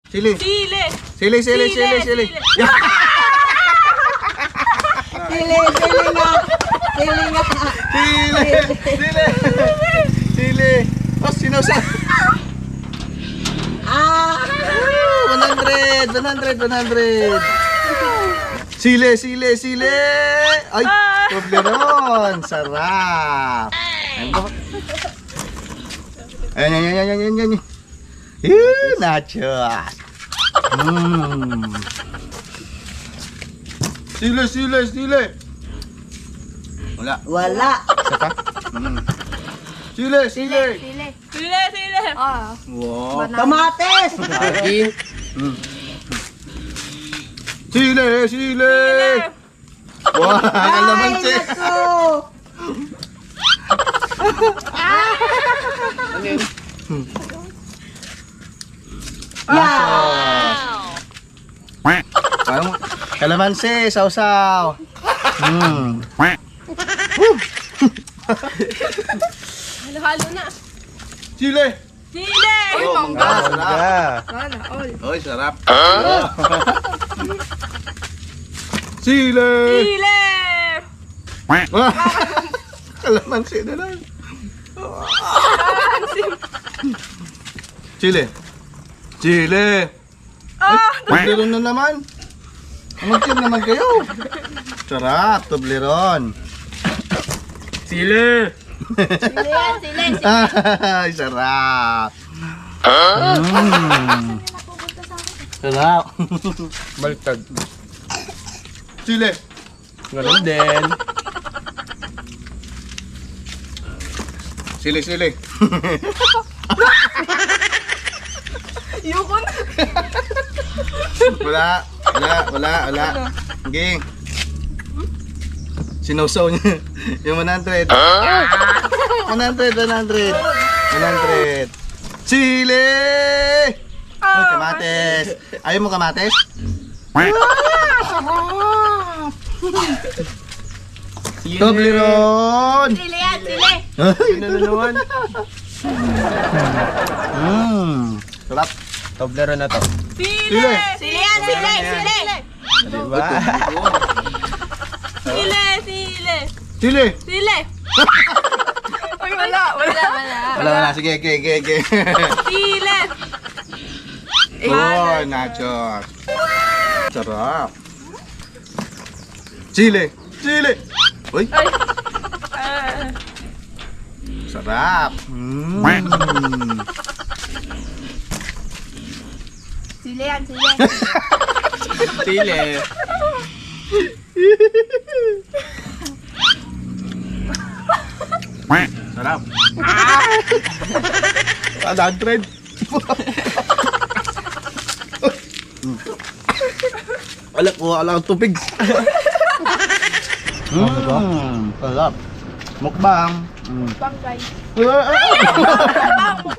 Sili. Sili. Sili, sili, sili, sili. Yeah. Sili nga. Sili nga. Sili, sili. Sili. Oh, sinusa. 100, 100. Sili, sili, sili. Ay, Toblerone. Sarap. Ayan. Nachos. Sili. Wala. Wala. Isa pa? Sili. Sili. Wow. Kamates. Saging. Sili. Wow, kalamansi. Ay, naku. Ano yun? Parang kalamansi, sausaw. Halo-halo na. Sili. Sili. Oh, sarap. Sana all. Oy, sarap. Sili. Sili. Kalamansi na lang. Sili. Toblerone na naman. Mag-cheer naman kayo. Sarap, Toblerone. Sili. Sili. Ay, sarap. Sarap. Baliktad. Sili. Ganun din. Sili. Yoko na. Wala. Okay. Sinusaw niya. Yung 100. 100. Sili! Uy, kamates. Ayaw mo kamates? Toblerone! Sili yan, sili. Yun na naman. Sarap. Toblerone na to. Sili. Sili yan, sili. Diba? Sili. Sili! Ay, wala. Wala. Sige. Sili. Oh, nachos. Sarap. Sili. Uy, sarap. Sili yan, sili. Sili. Sarap. 100. Wala akong tubig. Sarap. Mukbang. Bangkay.